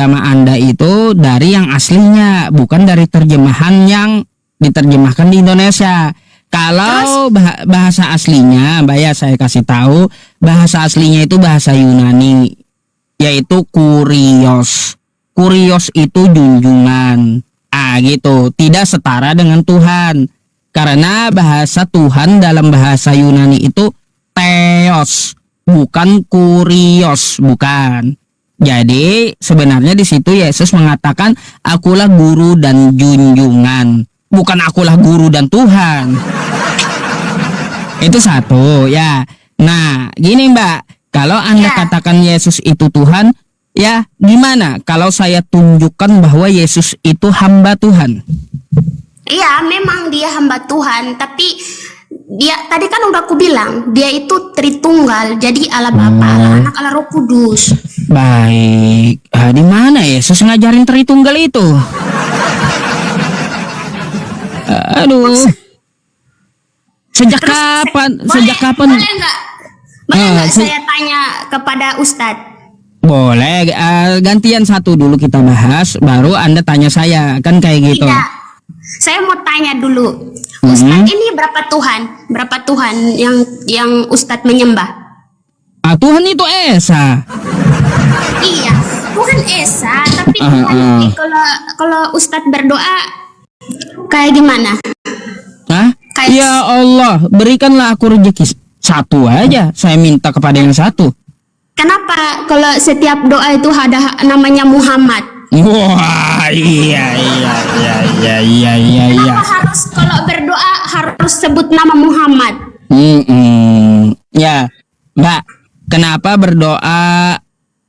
Sama Anda itu dari yang aslinya, bukan dari terjemahan yang diterjemahkan di Indonesia. Kalau bahasa aslinya, Mbak ya saya kasih tahu, bahasa aslinya itu bahasa Yunani, yaitu kurios. Kurios itu junjungan. Gitu, tidak setara dengan Tuhan. Karena bahasa Tuhan dalam bahasa Yunani itu theos, bukan kurios, bukan. Jadi sebenarnya di situ Yesus mengatakan akulah guru dan junjungan, bukan akulah guru dan Tuhan. Itu satu ya. Nah gini Mbak, kalau Anda katakan Yesus itu Tuhan, ya gimana kalau saya tunjukkan bahwa Yesus itu hamba Tuhan? Iya memang dia hamba Tuhan, tapi dia tadi kan udah aku bilang dia itu Tritunggal, jadi Allah Bapa, Allah Anak, Allah Roh Kudus. Baik, di mana Yesus ngajarin Tritunggal itu? Aduh, sejak kapan? Boleh nggak saya tanya kepada Ustadz? Boleh, gantian satu dulu kita bahas, baru Anda tanya saya, kan kayak gitu. Tidak, saya mau tanya dulu. Ustadz ini berapa Tuhan yang Ustadz menyembah? Tuhan itu Esa. Iya, Tuhan Esa, tapi Tuhan kalau Ustadz berdoa kayak gimana? Ya Allah, berikanlah aku rezeki satu aja, saya minta kepada yang satu. Kenapa kalau setiap doa itu ada namanya Muhammad? Wah, iya. Kenapa harus kalau berdoa harus sebut nama Muhammad? Ya, Mbak, kenapa berdoa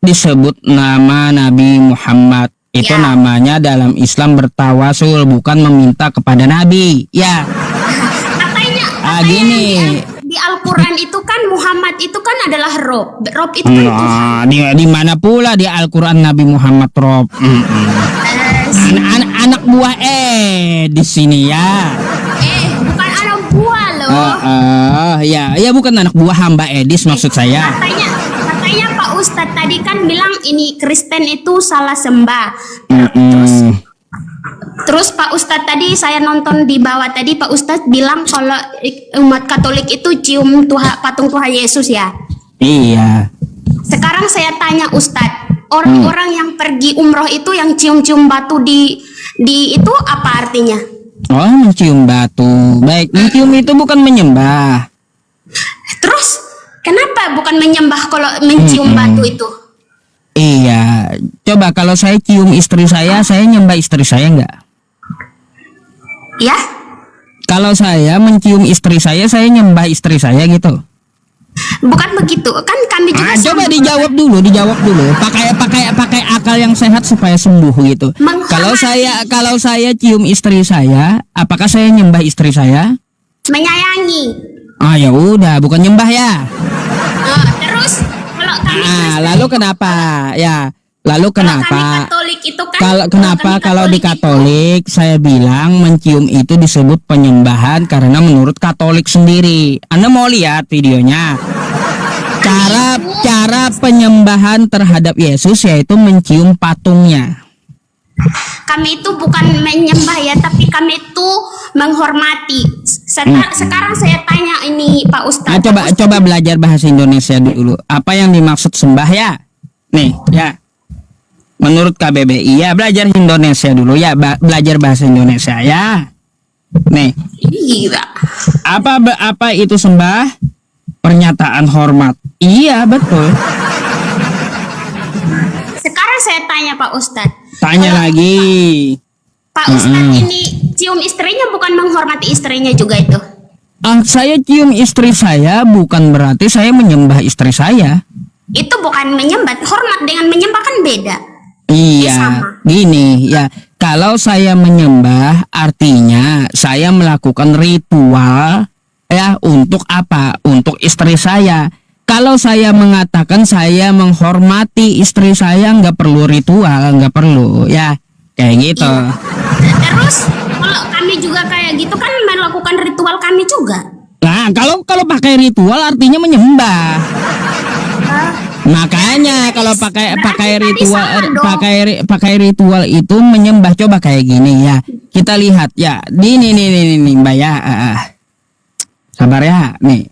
disebut nama Nabi Muhammad? Itu namanya dalam Islam bertawasul, bukan meminta kepada Nabi. Ya. Katanya gini. Di Al-Quran itu kan Muhammad itu kan adalah Rob. Rob itu kan Tuhan. Di mana pula di Al-Quran Nabi Muhammad Rob? Anak buah di sini ya. Bukan anak buah loh. Ya bukan anak buah hamba Edis maksud saya. Katanya Pak Ustadz tadi kan bilang ini Kristen itu salah sembah. Terus Pak Ustadz tadi saya nonton di bawah tadi Pak Ustadz bilang kalau umat Katolik itu cium patung Tuhan Yesus ya. Iya. Sekarang saya tanya Ustadz, orang-orang yang pergi umroh itu yang cium-cium batu di itu apa artinya? Oh, mencium batu. Baik, mencium itu bukan menyembah. Terus kenapa bukan menyembah kalau mencium batu itu? Iya, coba kalau saya cium istri saya nyembah istri saya enggak? Ya? Kalau saya mencium istri saya nyembah istri saya gitu? Bukan begitu, kan kami juga coba dijawab dulu. Pakai akal yang sehat supaya sembuh gitu. Kalau saya cium istri saya, apakah saya nyembah istri saya? Menyayangi. Ya udah, bukan nyembah ya. Terus kalau kami lalu kenapa? Ya, lalu kenapa? Katolik itu kan Kalau di Katolik saya bilang mencium itu disebut penyembahan karena menurut Katolik sendiri. Anda mau lihat videonya? Cara penyembahan terhadap Yesus yaitu mencium patungnya. Kami itu bukan menyembah ya, tapi kami itu menghormati. Sekarang saya tanya ini Pak Ustadz. Coba belajar bahasa Indonesia dulu. Apa yang dimaksud sembah ya? Nih ya. Menurut KBBI ya belajar Indonesia dulu ya, belajar bahasa Indonesia ya. Nih. Iya. Apa itu sembah? Pernyataan hormat. Iya betul. Sekarang saya tanya Pak Ustadz. Tanya lagi. Pak Ustadz ini cium istrinya bukan menghormati istrinya juga itu? Saya cium istri saya bukan berarti saya menyembah istri saya. Itu bukan menyembah, hormat dengan menyembah kan beda. Iya, gini ya. Kalau saya menyembah artinya saya melakukan ritual ya untuk apa? Untuk istri saya. Kalau saya mengatakan saya menghormati istri saya nggak perlu ritual, nggak perlu ya kayak gitu. Iya. Terus kalau kami juga kayak gitu kan melakukan ritual kami juga. Nah kalau pakai ritual artinya menyembah. Makanya kalau pakai Berarti tadi ritual salah dong. pakai ritual itu menyembah, coba kayak gini ya. Kita lihat ya. Ini Mbak ya. Sabar ya, nih.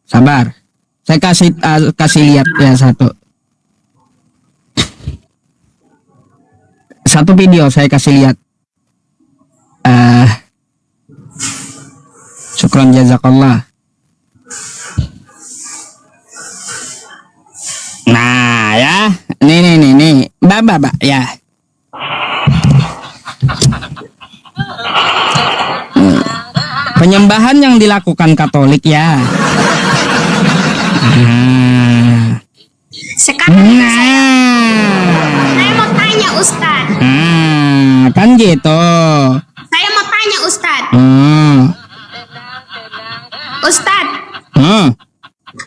Sabar. Saya kasih lihat ya satu video saya kasih lihat. Syukran jazakallah. Nah ya, nih, Mbak ya. Penyembahan yang dilakukan Katolik ya. Sekarang saya mau tanya Ustadz. Kan gitu. Saya mau tanya Ustadz. Ustadz,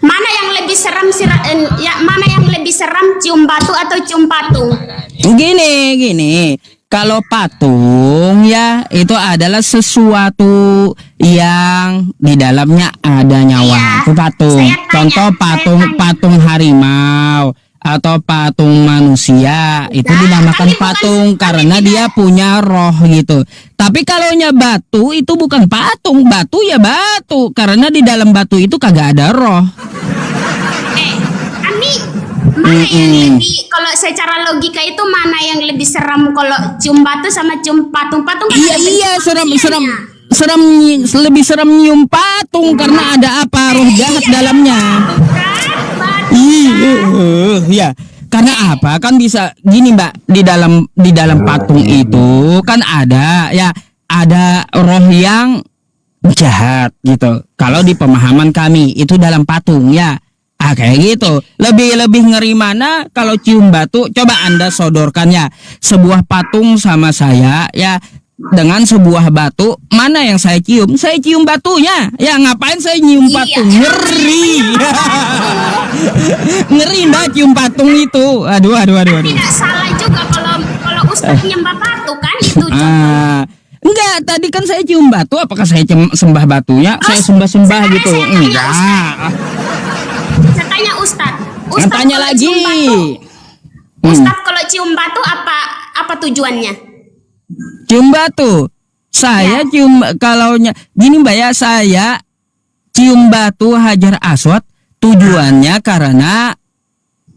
mana yang lebih seram mana yang lebih seram, cium batu atau cium patung? Gini. Kalau patung ya itu adalah sesuatu yang di dalamnya ada nyawa. Iya, Itu patung. saya tanya, Contoh patung harimau atau patung manusia itu dinamakan kami bukan- patung kami karena tidak- dia punya roh gitu. Tapi kalau batu itu bukan patung, batu ya batu karena di dalam batu itu kagak ada roh. Kami mana yang lebih, kalau secara logika itu mana yang lebih seram, kalau cium batu sama cium patung? Patung kan ada Iya, bentuk manusianya. lebih serem nyium patung karena ada apa, roh jahat dalamnya. Kan, batu. Iya. Karena apa? Kan bisa gini, Mbak, di dalam patung itu kan ada roh yang jahat gitu. Kalau di pemahaman kami itu dalam patung ya. Kayak gitu. Lebih ngeri mana kalau cium batu? Coba Anda sodorkan ya. Sebuah patung sama saya ya, dengan sebuah batu, mana yang saya cium? Saya cium batunya. Ya ngapain saya nyium Iya. patung? Ngeri. Ngeri Mbak cium patung itu. Aduh. Tidak salah juga kalau Ustadz nyembah batu kan itu contoh. Enggak, tadi kan saya cium batu. Apakah saya sembah batunya? Saya sembah sekarang gitu. saya tanya Enggak. Saya tanya Ustadz. Tanya kalau lagi. cium batu, Ustadz kalau cium batu apa tujuannya? Cium batu. Saya cium gini Mbak ya, saya cium batu Hajar Aswad tujuannya karena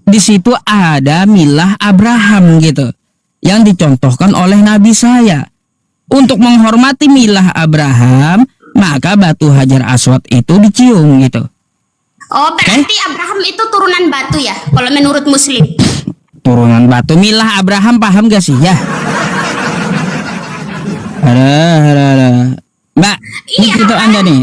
di situ ada milah Abraham gitu yang dicontohkan oleh Nabi saya. Untuk menghormati milah Abraham, maka batu Hajar Aswad itu dicium gitu. Oh, berarti Abraham itu turunan batu ya, kalau menurut Muslim. Turunan batu, milah Abraham, paham gak sih ya? Ada. Mbak, ini Iya, kita Anda nih.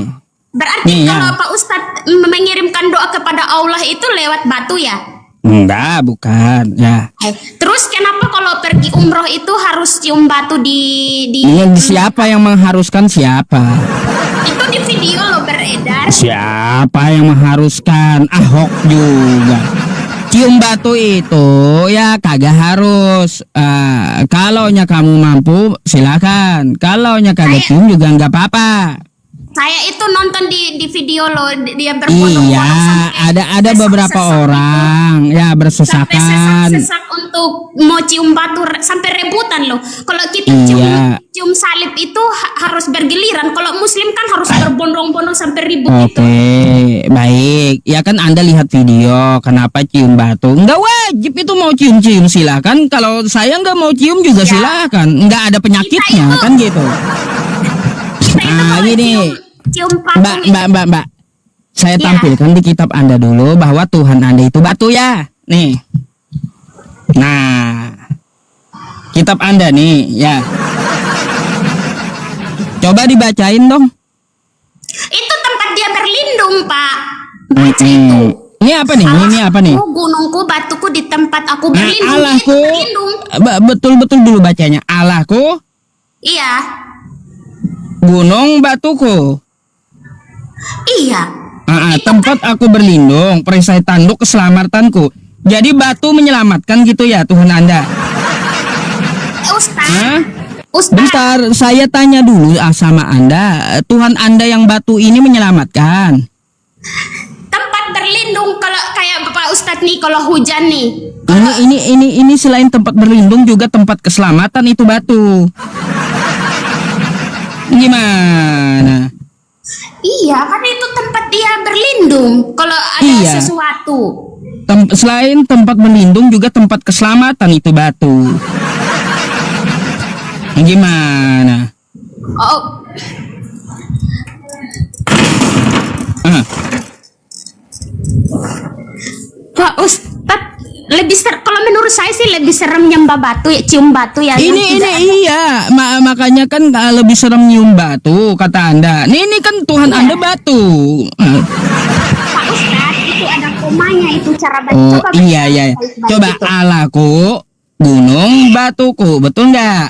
Berarti Nih, ya. kalau Pak Ustadz mengirimkan doa kepada Allah itu lewat batu ya? Enggak, bukan ya. Terus kenapa kalau pergi umroh itu harus cium batu di Ini siapa yang mengharuskan siapa? itu di video lo beredar. Siapa yang mengharuskan? Ahok juga. Cium batu itu ya kagak harus. Kalaunya kamu mampu silakan. Kalaunya kagak cium juga nggak apa-apa. Saya itu nonton di video lo, dia berpotong-potong Iya, ada beberapa orang ya sampai bersesakan. sesak untuk mau cium batu sampai rebutan loh. Kalau kita Iya. cium salib itu harus bergiliran. Kalau Muslim kan harus berbondong-bondong sampai ribut gitu. Oke, baik. Ya kan Anda lihat video, kenapa cium batu? Nggak wajib itu, mau cium-cium silakan. Kalau saya nggak mau cium juga Iya. silakan. Nggak ada penyakitnya Kita itu- kan gitu. Kita itu kalau Gini. cium patung itu- Mbak. Saya Iya. tampilkan di kitab Anda dulu bahwa Tuhan Anda itu batu ya. Nih. Nah. Kitab Anda nih, ya. Coba dibacain dong. itu tempat dia berlindung, Pak. Baca itu. Ini apa nih? Ini apa nih? Allahku, gunungku, batuku di tempat aku Nah, berlindung. Allahku. Itu berlindung. Betul-betul dulu bacanya. Allahku, Iya. gunung batuku. Iya. Tempat aku berlindung, perisai tanduk keselamatanku. Jadi batu menyelamatkan gitu ya Tuhan Anda. Ustaz. Hah? Ustaz. Bentar, saya tanya dulu sama Anda. Tuhan Anda yang batu ini menyelamatkan. Tempat berlindung kalau kayak Bapak Ustadz nih kalau hujan nih. Ini selain tempat berlindung juga tempat keselamatan itu batu. Gimana? Iya, karena itu tempat dia berlindung kalau ada Iya. sesuatu. Selain tempat berlindung juga tempat keselamatan itu batu. Gimana? Oh, Ah, Pak Ustadz lebih kalau menurut saya sih lebih serem nyembah batu ya, cium batu ya. yang ini tidak ada. iya, makanya kan lebih serem nyium batu kata Anda. Ini kan Tuhan Anda batu. Pak Ustadz itu ada komanya itu cara baca. Oh Coba iya baca iya. baik-baik Coba itu. Allahku gunung batuku, betul nggak?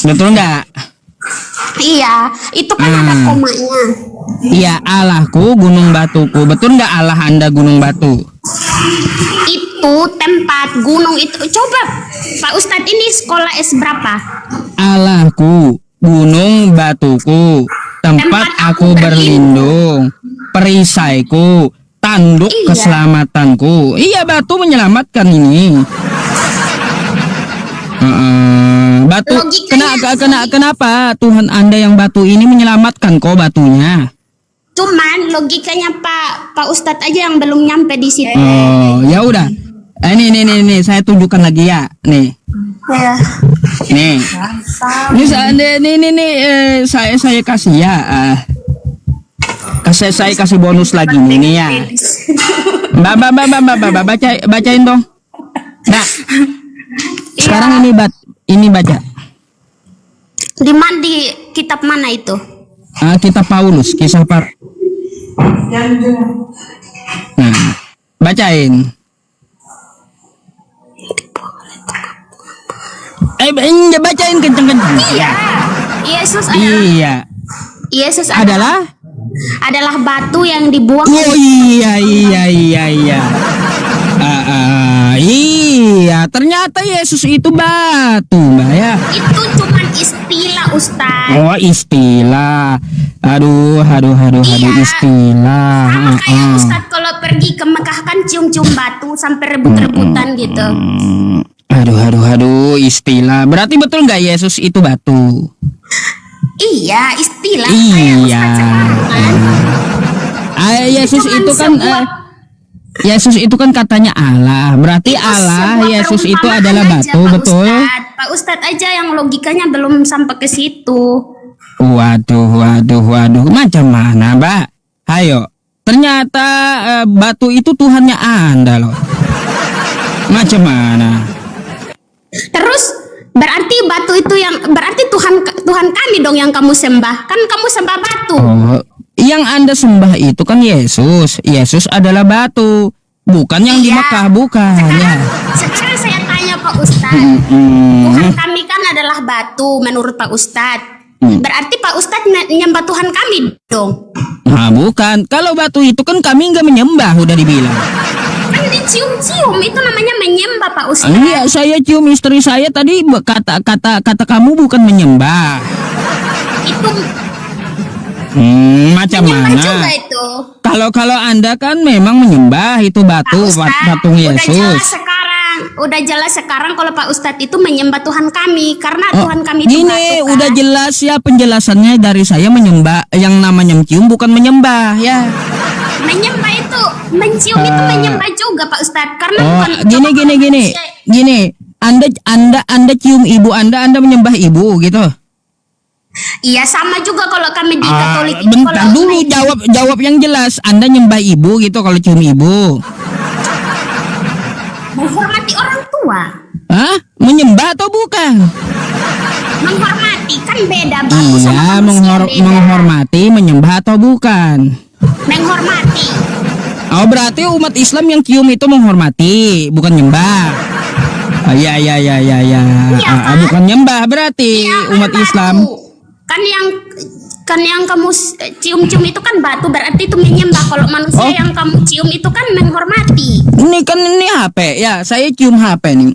Betul nggak? Iya, itu kan ada komanya. Iya, Allahku gunung batuku, betul nggak Allah Anda gunung batu? Itu tempat gunung itu. Coba Pak Ustadz ini sekolah S berapa? Allahku gunung batuku, tempat aku berlindung, perisaiku, tanduk Iya. keselamatanku. Iya, batu menyelamatkan ini. Batu Logikanya kenapa Tuhan Anda yang batu ini menyelamatkan kok batunya? Cuman logikanya Pak Ustadz aja yang belum nyampe di situ. Oh, ya udah. Ini saya tunjukkan lagi ya. Nih. Ya. Nih. Saya kasih ya. Saya kasih bonus lagi nih ya. Mbak, bacain dong. Nah, sekarang ini baca. Di kitab mana itu? Kitab Paulus, kisah Nah, bacain. Bacain kenceng-kenceng. Iya. Yesus Adalah? adalah batu yang dibuang. Oh iya. Iya, ternyata Yesus itu batu, Mbak ya. Itu cuman istilah Ustadz. Oh, istilah. Aduh, Iya. istilah. Sama kayak Ustadz kalau pergi ke Mekah kan cium-cium batu sampai rebut-rebutan gitu. Aduh, istilah. Berarti betul nggak Yesus itu batu? Iya, istilah Iya. kayak Ustadz sekarang kan. Yesus Cuman itu kan Yesus itu kan katanya Allah. Berarti Itu Allah, sebuah Yesus itu perumpamaan adalah aja, batu, Pak betul? Ustadz. Pak Ustadz aja yang logikanya belum sampai ke situ. Waduh. Macam mana, Mbak? Ayo. Ternyata batu itu Tuhannya Anda loh. Macam mana? Terus berarti batu itu berarti Tuhan kami dong yang kamu sembah. Kan kamu sembah batu. Oh, yang Anda sembah itu kan Yesus. Yesus adalah batu, bukan yang di Iya. Mekah, bukan ya. Sekarang saya tanya Pak Ustadz. Tuhan kami kan adalah batu menurut Pak Ustadz. Berarti Pak Ustadz nyembah Tuhan kami dong. Nah, bukan. Kalau batu itu kan kami nggak menyembah, udah dibilang. Kan dicium-cium itu namanya menyembah Pak Ustadz. Iya, saya cium istri saya tadi kata kamu bukan menyembah. Itu Macam menyembah juga mana? itu. Kalau Anda kan memang menyembah itu batu, Pak Ustadz, patung Yesus. udah jelas sekarang kalau Pak Ustadz itu menyembah Tuhan kami karena Tuhan kami itu Gini, batu, kan? udah jelas ya penjelasannya dari saya menyembah, yang namanya mencium bukan menyembah ya. Menyembah itu mencium itu menyembah juga Pak Ustadz karena Oh, bukan gini. Anda cium ibu Anda menyembah ibu gitu. Iya sama juga kalau kami di Katolik itu Bentar kalau dulu, jawab yang jelas. Anda nyembah ibu gitu kalau cium ibu. menghormati orang tua, Hah? Menyembah atau bukan? menghormati kan beda batu sama Iya, manusia beda. menghormati, menyembah atau bukan? Menghormati. Oh, berarti umat Islam yang cium itu menghormati, bukan nyembah. Iya. kan? Bukan nyembah berarti Iya, kan umat batu. Islam. Kan yang kamu cium-cium itu kan batu berarti itu menyembah. Kalau manusia Oh. yang kamu cium itu kan menghormati. Ini HP ya, saya cium HP nih.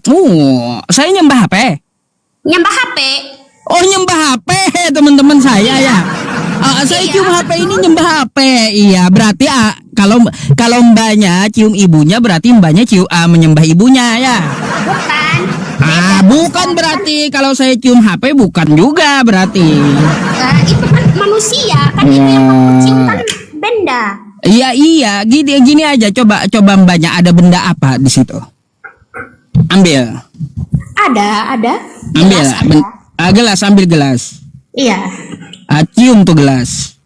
Saya nyembah HP. Nyembah HP. Oh, nyembah HP teman-teman saya ya. Saya cium HP ini nyembah HP. Iya, berarti kalau kalau mbaknya cium ibunya berarti mbaknya menyembah ibunya ya. Bukan. Bukan berarti kalau saya cium HP bukan juga berarti. Itu kan manusia, kan itu yang aku cium kan benda. Iya, gini aja, coba mbaknya ada benda apa di situ? Ambil. Ada. Ambil. Gelas ada. Gelas, ambil gelas. Iya. Cium tuh gelas.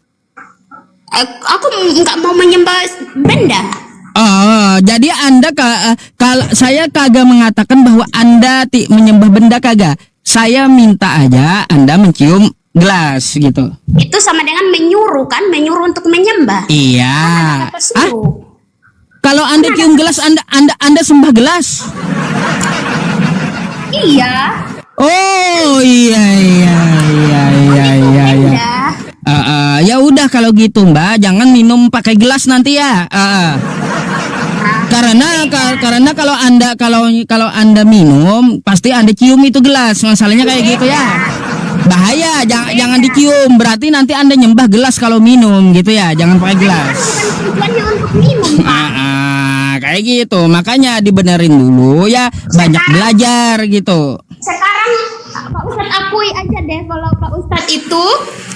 Aku nggak mau menyembah benda. Jadi Anda kalau saya kagak mengatakan bahwa Anda menyembah benda kagak. Saya minta aja Anda mencium gelas gitu. Itu sama dengan menyuruh kan, menyuruh untuk menyembah. Iya. Kata suruh. Kalau Anda cium gelas, Anda sembah gelas. Iya. Oh, iya. Benda. Ya udah kalau gitu Mbak, jangan minum pakai gelas nanti ya. Karena kalau Anda minum pasti Anda cium itu gelas. Masalahnya kayak gitu ya. Bahaya, jangan dicium. Berarti nanti Anda nyembah gelas kalau minum gitu ya. Jangan pakai gelas. Tujuannya untuk minum, Pak. Kayak gitu. Makanya dibenerin dulu ya, banyak belajar gitu. Sekarang Pak Ustadz akui aja deh kalau Pak Ustadz itu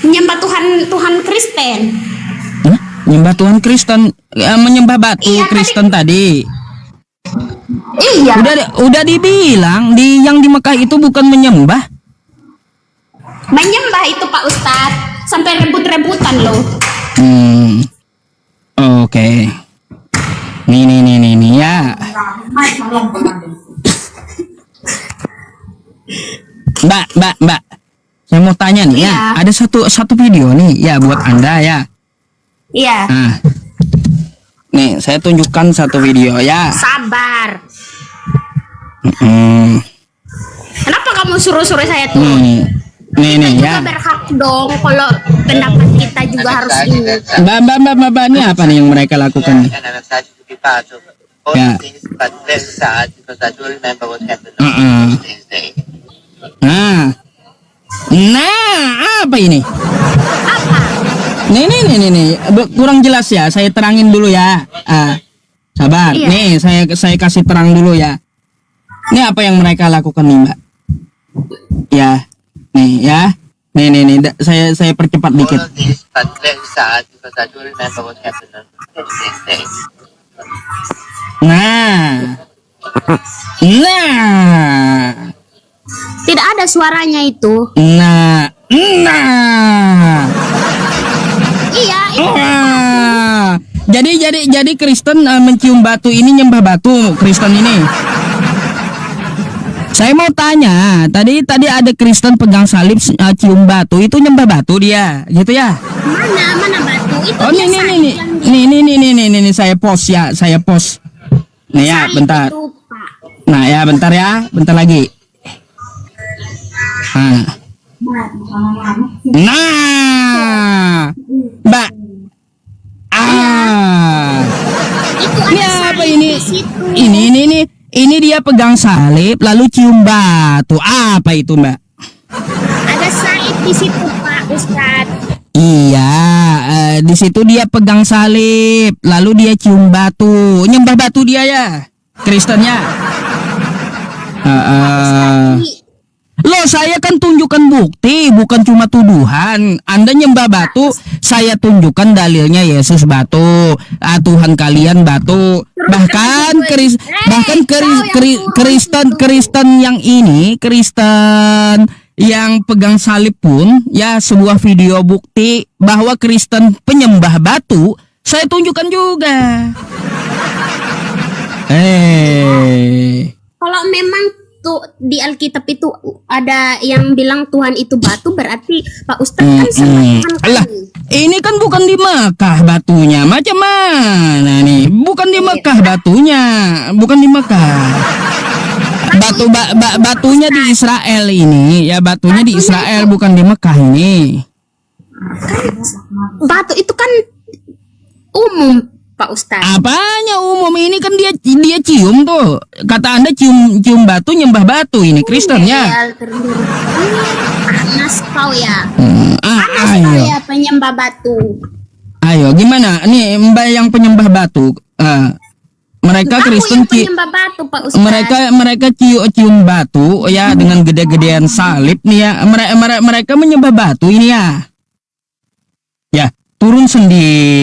menyembah Tuhan Kristen. Menyembah Tuhan Kristen, menyembah batu Iya, Kristen tadi. Iya. Udah dibilang yang di Mekah itu bukan menyembah. Menyembah itu Pak Ustadz sampai rebut-rebutan loh. Oke. Nih ya. Mbak. Saya mau tanya nih ya. Ada satu video nih ya buat Anda ya. Iya. Nih, saya tunjukkan satu video ya. Sabar. Kenapa kamu suruh-suruh saya tuh? Nih Kita ya. juga berhak dong kalau pendapat kita juga harus ini. Mbak, ini apa nih yang mereka lakukan nih? Ya. Nah, apa ini? Apa? Nih. Kurang jelas ya. Saya terangin dulu ya. Sabar. Iya. Nih, saya kasih terang dulu ya. Ini apa yang mereka lakukan nih, Mbak? Ya. Nih ya. Nih. Saya percepat dikit. Nah. Tidak ada suaranya itu. Nah. Iya, itu. Jadi Kristen mencium batu ini nyembah batu Kristen ini. Saya mau tanya, tadi ada Kristen pegang salib cium batu itu nyembah batu dia, gitu ya? Mana batu itu? Oh dia salib yang nih saya post ya, Nih ya, salib bentar. itu, Pak. Nah ya, bentar lagi. Nah, Mbak. Itu Ini ada apa salib ini? di situ. Ini dia pegang salib lalu cium batu. Apa itu, Mbak? Ada salib di situ, Pak Ustadz. Iya, di situ dia pegang salib lalu dia cium batu. Nyembah batu dia ya, Kristennya. Loh, saya kan tunjukkan bukti, bukan cuma tuduhan. Anda nyembah batu, saya tunjukkan dalilnya Yesus batu, Tuhan kalian batu. Bahkan Kristen yang ini, Kristen yang pegang salib pun ya sebuah video bukti bahwa Kristen penyembah batu, saya tunjukkan juga. Kalau memang tuh di Alkitab itu ada yang bilang Tuhan itu batu, berarti Pak Ustadz kan sama Tuhan Alah, kami. ini kan bukan di Mekah batunya. Macam mana nih? Bukan di Mekah batunya. Bukan di Mekah. Batunya di Israel ini. Ya, batunya di Israel, bukan di Mekah ini. Batu itu kan umum Pak Ustadz. Apanya umum ini kan dia cium tuh. Kata Anda cium batu nyembah batu ini Kristen ya. Panas kau ya. Ayo. Kau ya penyembah batu. Ayo gimana? Nih Mbak yang penyembah batu. Mereka Kamu Kristen yang penyembah batu, Pak Ustadz. mereka cium batu ya dengan gede-gedean salib nih ya. Mereka menyembah batu ini ya. Ya, turun sendiri.